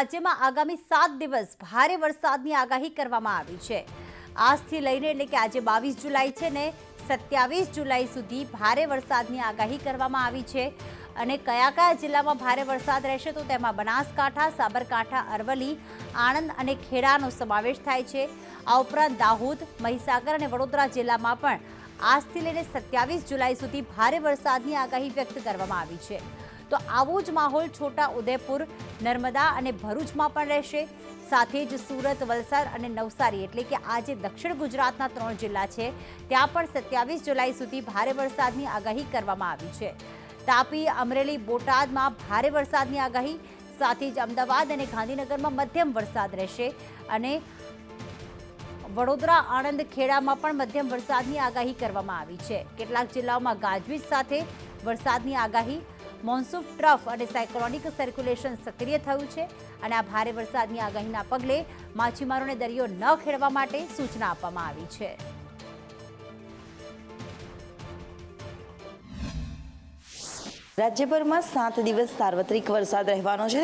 રાજ્યમાં આગામી 7 દિવસ ભારે વરસાદની આગાહી કરવામાં આવી છે। આજથી લઈને એટલે કે આજે 22 જુલાઈ છે ને 27 જુલાઈ સુધી ભારે વરસાદની આગાહી કરવામાં આવી છે। અને કયા કયા જિલ્લામાં ભારે વરસાદ રહેશે તો તેમાં બનાસકાંઠા, સાબરકાંઠા, અરવલ્લી, આણંદ અને ખેડાનો સમાવેશ થાય છે। આ ઉપરાંત દાહોદ, મહીસાગર અને વડોદરા જિલ્લામાં પણ આજથી લઈને 27 જુલાઈ સુધી ભારે વરસાદની આગાહી વ્યક્ત કરવામાં આવી છે। તો આવો જ માહોલ છોટા ઉદેપુર, નર્મદા અને ભરૂચમાં પણ રહેશે। સાથે જ સુરત, વલસાડ અને નવસારી એટલે કે આ જે દક્ષિણ ગુજરાતના 3 જિલ્લા છે ત્યાં પણ 27 જુલાઈ સુધી ભારે વરસાદની આગાહી કરવામાં આવી છે। તાપી, અમરેલી, બોટાદમાં ભારે વરસાદની આગાહી, સાથે જ અમદાવાદ અને ગાંધીનગરમાં મધ્યમ વરસાદ રહેશે અને વડોદરા, આણંદ, ખેડામાં પણ મધ્યમ વરસાદની આગાહી કરવામાં આવી છે। કેટલાક જિલ્લાઓમાં ગાજવીજ સાથે વરસાદની આગાહી। મોન્સૂન ટ્રફ અને સાયક્લોનિક સર્ક્યુલેશન સક્રિય થયું છે અને આ ભારે વરસાદની આગાહીના પગલે માછીમારોને દરિયો ન ખેડવા માટે સૂચના આપવામાં આવી છે। રાજ્યભરમાં 7 દિવસ સાર્વત્રિક વરસાદ રહેવાનો છે।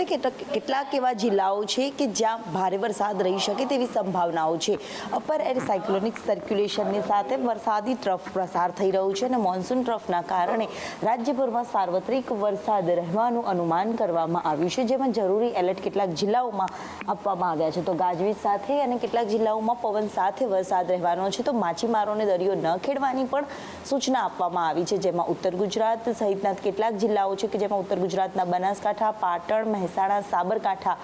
કેટલાક એવા જિલ્લાઓ છે કે જ્યાં ભારે વરસાદ રહી શકે તેવી સંભાવનાઓ છે। અપર એર સાયક્લોનિક સર્ક્યુલેશનની સાથે વરસાદી ટ્રફ પ્રસાર થઈ રહ્યું છે અને મોન્સૂન ટ્રફના કારણે રાજ્યભરમાં સાર્વત્રિક વરસાદ રહેવાનું અનુમાન કરવામાં આવ્યું છે, જેમાં જરૂરી એલર્ટ કેટલાક જિલ્લાઓમાં આપવામાં આવ્યા છે। તો ગાજવીજ સાથે અને કેટલાક જિલ્લાઓમાં પવન સાથે વરસાદ રહેવાનો છે, તો માછીમારોને દરિયો ન ખેડવાની પણ સૂચના આપવામાં આવી છે, જેમાં ઉત્તર ગુજરાત સહિતના કેટલાક જિલ્લાઓ છે કે જેમાં ઉત્તર ગુજરાતના બનાસકાંઠા, પાટણ, મહેસાણા, સાબરકાંઠા,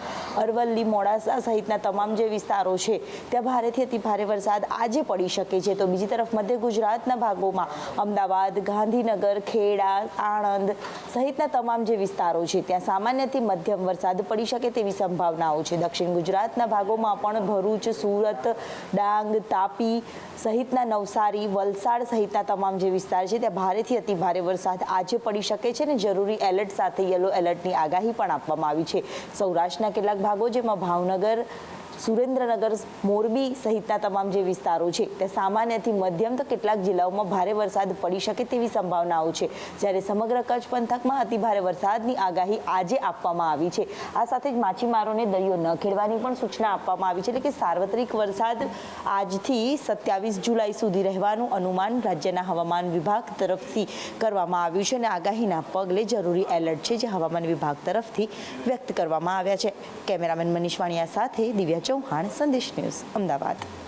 અરવલ્લી, મોડાસા સહિતના તમામ જે વિસ્તારો છે ત્યાં ભારેથી અતિ ભારે વરસાદ આજે પડી શકે છે। તો બીજી તરફ મધ્ય ગુજરાતના ભાગોમાં અમદાવાદ, ગાંધીનગર, ખેડા, આણંદ સહિતના તમામ જે વિસ્તારો છે ત્યાં સામાન્યથી મધ્યમ વરસાદ પડી શકે તેવી સંભાવનાઓ છે। દક્ષિણ ગુજરાતના ભાગોમાં પણ ભરૂચ, સુરત, ડાંગ, તાપી સહિતના નવસારી, વલસાડ સહિતના તમામ જે વિસ્તાર છે ત્યાં ભારેથી અતિ ભારે વરસાદ આજે પડી શકે છે અને જરૂરી એલર્ટ સાથે યલો એલર્ટની આગાહી પણ આપવામાં આવી છે। સૌરાષ્ટ્રના કેટલાક ભાગો જેમાં ભાવનગર, સુરેન્દ્રનગર, મોરબી સહિતના તમામ જે વિસ્તારો છે તે સામાન્યથી મધ્યમ તો કેટલાક જિલ્લાઓમાં ભારે વરસાદ પડી શકે તેવી સંભાવનાઓ છે, જ્યારે સમગ્ર કચ્છ પંથકમાં અતિ ભારે વરસાદની આગાહી આજે આપવામાં આવી છે। આ સાથે જ માછીમારોને દરિયો ન ખેડવાની પણ સૂચના આપવામાં આવી છે, એટલે કે સાર્વત્રિક વરસાદ આજથી 27 જુલાઈ સુધી રહેવાનું અનુમાન રાજ્યના હવામાન વિભાગ તરફથી કરવામાં આવ્યું છે અને આગાહીના પગલે જરૂરી એલર્ટ છે જે હવામાન વિભાગ તરફથી વ્યક્ત કરવામાં આવ્યા છે। કેમેરામેન મનીષ વાણિયા સાથે દિવ્યા ચૌહાણ, સંદેશ ન્યૂઝ, અમદાવાદ।